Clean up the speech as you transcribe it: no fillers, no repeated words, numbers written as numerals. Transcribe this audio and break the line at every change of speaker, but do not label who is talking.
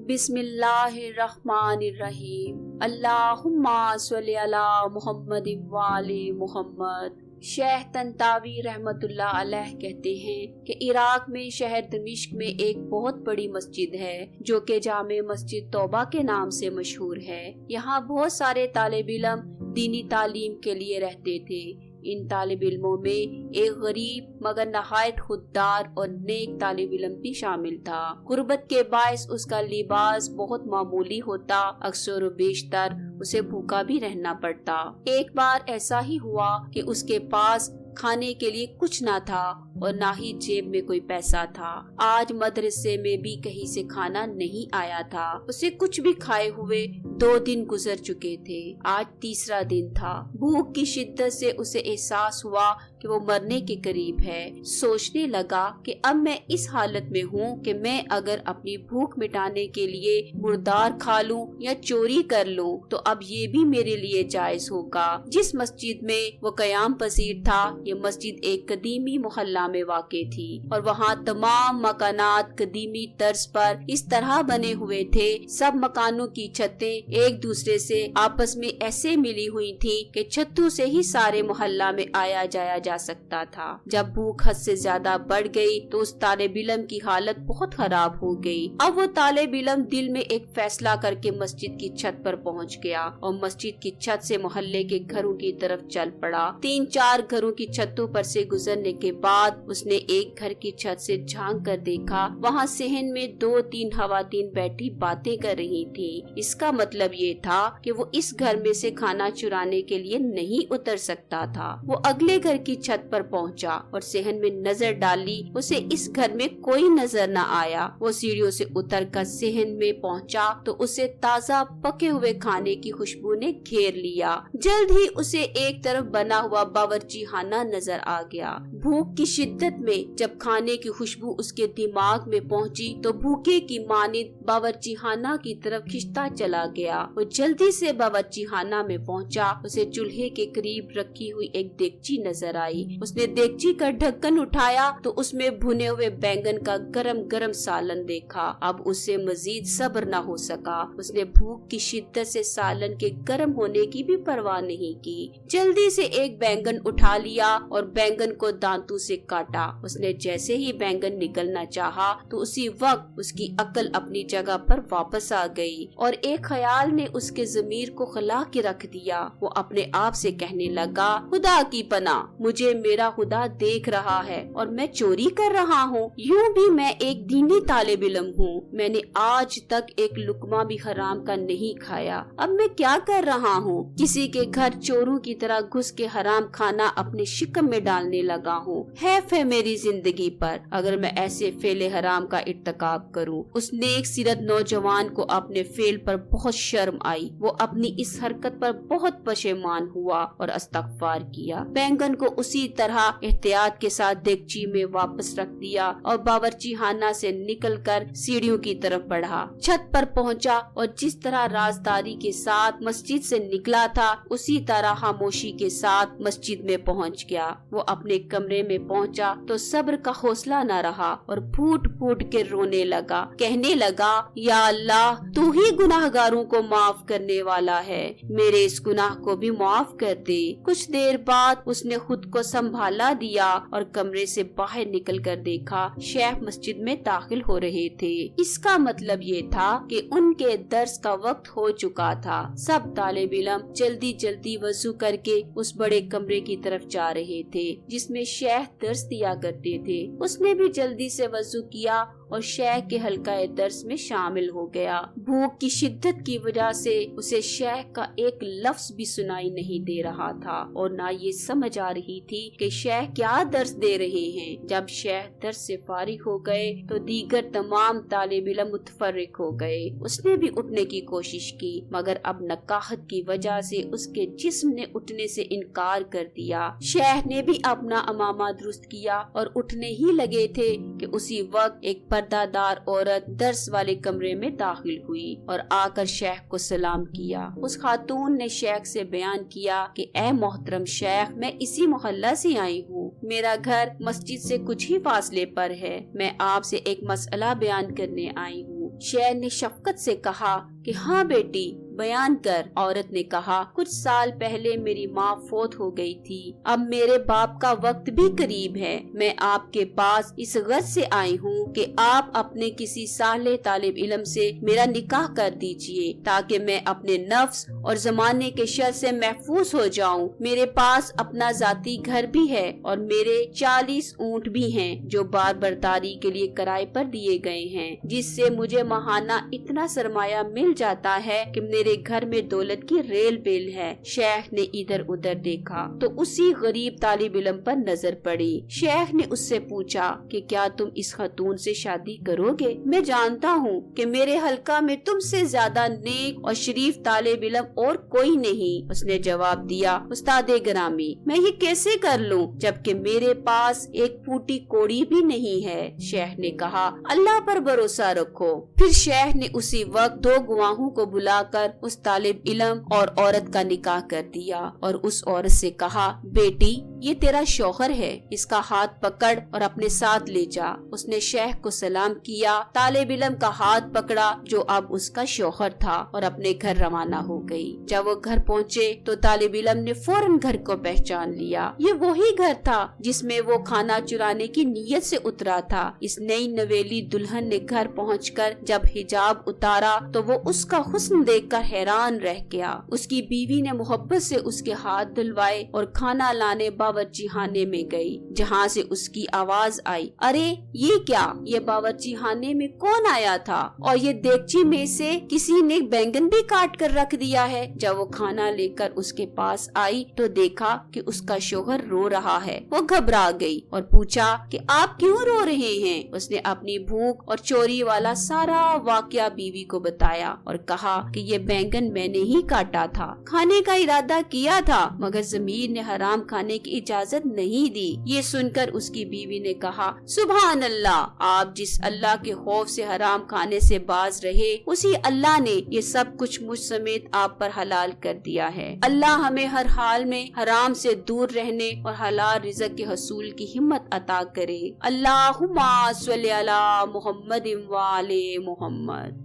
बिस्मिल्लाहिर्रहमानिर्रहीम। अल्लाहुम्मा सल्लि अला मुहम्मद व आले मुहम्मद। शेख तंतावी रहमतुल्लाह अलैह कहते हैं कि इराक में शहर दमिश्क में एक बहुत बड़ी मस्जिद है जो कि जामे मस्जिद तौबा के नाम से मशहूर है। यहाँ बहुत सारे तालिब इल्म दीनी तालीम के लिए रहते थे। इन तालिब इल्मों में एक गरीब मगर नहायत खुददार और नेक तालिब इल्म भी शामिल था। गुर्बत के बायस उसका लिबास बहुत मामूली होता, अक्सर व बेशतर उसे भूखा भी रहना पड़ता। एक बार ऐसा ही हुआ कि उसके पास खाने के लिए कुछ ना था और ना ही जेब में कोई पैसा था। आज मदरसे में भी कहीं से खाना नहीं आया था। उसे कुछ भी खाए हुए 2 दिन गुजर चुके थे। आज तीसरा दिन था। भूख की शिद्दत से उसे एहसास हुआ कि वो मरने के करीब है। सोचने लगा कि अब मैं इस हालत में हूँ कि मैं अगर अपनी भूख मिटाने के लिए मुर्दार खा लूं या चोरी कर लूं तो अब ये भी मेरे लिए जायज होगा। जिस मस्जिद में वो कयाम पसीर था, ये मस्जिद एक कदीमी मोहल्ला में वाक़े थी और वहाँ तमाम मकानात कदीमी तर्ज पर इस तरह बने हुए थे। सब मकानों की छतें एक दूसरे से आपस में ऐसे मिली हुई थी कि छतों से ही सारे मोहल्ला में आया जाया जा सकता था। जब भूख हद से ज्यादा बढ़ गई तो उस तालिब इल्म की हालत बहुत खराब हो गई। अब वो तालिब इल्म दिल में एक फैसला करके मस्जिद की छत पर पहुंच गया और मस्जिद की छत से मोहल्ले के घरों की तरफ चल पड़ा। 3-4 घरों की छतों पर से गुजरने के बाद उसने एक घर की छत से झांक कर देखा। वहाँ सहन में 2-3 खवातीन बैठी बातें कर रही थी। इसका मतलब ये था कि वो इस घर में से खाना चुराने के लिए नहीं उतर सकता था। वो अगले घर की छत पर पहुंचा और सहन में नजर डाली। उसे इस घर में कोई नजर न आया। वो सीढ़ियों से उतरकर सहन में पहुंचा तो उसे ताज़ा पके हुए खाने की खुशबू ने घेर लिया। जल्द ही उसे एक तरफ बना हुआ बावर्ची खाना नजर आ गया। भूख की शिद्दत में जब खाने की खुशबू उसके दिमाग में पहुंची तो भूखे की मानिंद बावर्ची खाना की तरफ खिंचता चला गया। वो जल्दी से बावर्ची खाना में पहुंचा। उसे चूल्हे के करीब रखी हुई एक देगची नजर आई। उसने देगची का ढक्कन उठाया तो उसमें भुने हुए बैंगन का गरम गरम सालन देखा। अब उसे मजीद सब्र न हो सका। उसने भूख की शिद्दत से सालन के गर्म होने की भी परवाह नहीं की। जल्दी से एक बैंगन उठा लिया और बैंगन को दांतों से काटा। उसने जैसे ही बैंगन निकलना चाहा तो उसी वक्त उसकी अक्ल अपनी जगह पर वापस आ गई और एक ख्याल ने उसके ज़मीर को खिला के रख दिया। वो अपने आप से कहने लगा, खुदा की पनाह, मुझे मेरा खुदा देख रहा है और मैं चोरी कर रहा हूँ। यूँ भी मैं एक दीनी तालिब इल्म हूँ। मैंने आज तक एक लुकमा भी हराम का नहीं खाया। अब मैं क्या कर रहा हूँ? किसी के घर चोरों की तरह घुस के हराम खाना अपने शिकम में डालने लगा हूँ। हैफ है मेरी जिंदगी पर अगर मैं ऐसे फेले हराम का इर्तिकाब करूँ। उस नेक सीरत नौजवान को अपने फेल पर बहुत शर्म आई। वो अपनी इस हरकत पर बहुत पशेमान हुआ और इस्तग़फ़ार किया। बैंगन को उसी तरह एहतियात के साथ देगची में वापस रख दिया और बावर्ची खाना से निकलकर सीढ़ियों की तरफ बढ़ा। छत पर पहुंचा और जिस तरह राजदारी के साथ मस्जिद से निकला था उसी तरह खामोशी के साथ मस्जिद में पहुंच गया। वो अपने कमरे में पहुंचा तो सब्र का हौसला न रहा और फूट फूट के रोने लगा। कहने लगा, या अल्लाह, तू ही गुनाहगारों को माफ करने वाला है, मेरे इस गुनाह को भी माफ कर दे। कुछ देर बाद उसने खुद को संभाला दिया और कमरे से बाहर निकल कर देखा शेख मस्जिद में दाखिल हो रहे थे। इसका मतलब ये था कि उनके दर्स का वक्त हो चुका था। सब तालिब इल्म जल्दी जल्दी वजू करके उस बड़े कमरे की तरफ जा रहे थे जिसमें शेख दर्स दिया करते थे। उसने भी जल्दी से वजू किया और शेख के हल्का दर्स में शामिल हो गया। भूख की शिद्दत की वजह से उसे शेख का एक लफ्ज भी सुनाई नहीं दे रहा था और ना ये समझ आ रही थी कि शेख क्या दर्स दे रहे हैं। जब शेख दर्स से फारिग हो गए तो दीगर तमाम तालिब इल्म मुतफर्रिक हो गए। उसने भी उठने की कोशिश की मगर अब नकाहत की वजह से उसके जिस्म ने उठने से इनकार कर दिया। शेख ने भी अपना अमामा दुरुस्त किया और उठने ही लगे थे कि उसी वक्त एक पर्दादार औरत दर्स वाले कमरे में दाखिल हुई और आकर शेख को सलाम किया। उस खातून ने शेख से बयान किया कि ए मोहतरम शेख, मैं इसी मोहल्ला से आई हूँ। मेरा घर मस्जिद से कुछ ही फासले पर है। मैं आपसे एक मसला बयान करने आई हूँ। शेर ने शफकत से कहा कि हाँ बेटी, बयान कर। औरत ने कहा, कुछ साल पहले मेरी माँ फौत हो गई थी। अब मेरे बाप का वक्त भी करीब है। मैं आपके पास इस गर्ज से आई हूँ कि आप अपने किसी साले तालिब इल्म से मेरा निकाह कर दीजिए, ताकि मैं अपने नफ्स और जमाने के शर से महफूज हो जाऊँ। मेरे पास अपना जाती घर भी है और मेरे 40 ऊँट भी हैं जो बार बरदारी के लिए किराए पर दिए गए हैं, जिससे मुझे माहाना इतना सरमाया मिल जाता है कि मेरे घर में दौलत की रेल बेल है। शेख ने इधर उधर देखा तो उसी गरीब तालिब इल्म पर नजर पड़ी। शेख ने उससे पूछा कि क्या तुम इस खातून से शादी करोगे? मैं जानता हूँ कि मेरे हल्का में तुमसे ज्यादा नेक और शरीफ तालिब इल्म और कोई नहीं। उसने जवाब दिया, उस्तादे ग्रामी, मैं ये कैसे कर लूँ जबकि मेरे पास एक फूटी कोड़ी भी नहीं है। शेख ने कहा, अल्लाह पर भरोसा रखो। फिर शेख ने उसी वक्त 2 गवाहों को बुलाकर उस तालिब इल्म और औरत का निकाह कर दिया और उस औरत से कहा, बेटी, ये तेरा शौहर है, इसका हाथ पकड़ और अपने साथ ले जा। उसने शेख को सलाम किया, तालिब इल्म का हाथ पकड़ा जो अब उसका शौहर था और अपने घर रवाना हो गई। जब वो घर पहुँचे तो तालिब इल्म ने फौरन घर को पहचान लिया। ये वही घर था जिसमें वो खाना चुराने की नीयत से उतरा था। इस नई नवेली दुल्हन ने घर पहुंचकर जब हिजाब उतारा तो वो उसका हुस्न देखकर हैरान रह गया। उसकी बीवी ने मोहब्बत से उसके हाथ धुलवाए और खाना लाने बावर्ची खाने में गई, जहाँ से उसकी आवाज आई, अरे ये क्या? ये बावर्ची खाने में कौन आया था? और ये देगची में से किसी ने बैंगन भी काट कर रख दिया है। जब वो खाना लेकर उसके पास आई तो देखा कि उसका शौहर रो रहा है। वो घबरा गई और पूछा कि आप क्यों रो रहे हैं? उसने अपनी भूख और चोरी वाला सारा वाकया बीवी को बताया और कहा कि ये बैंगन मैंने ही काटा था, खाने का इरादा किया था, मगर ज़मीर ने हराम खाने की इजाजत नहीं दी। ये सुनकर उसकी बीवी ने कहा, सुभान अल्लाह, आप जिस अल्लाह के खौफ से हराम खाने से बाज रहे, उसी अल्लाह ने ये सब कुछ मुझ समेत आप पर हलाल कर दिया है। अल्लाह हमें हर हाल में हराम से दूर रहने और हलाल रिज़्क़ के हसूल की हिम्मत अता करे। अल्लाहुम्मा सल्ली अला मुहम्मद व आले मुहम्मद।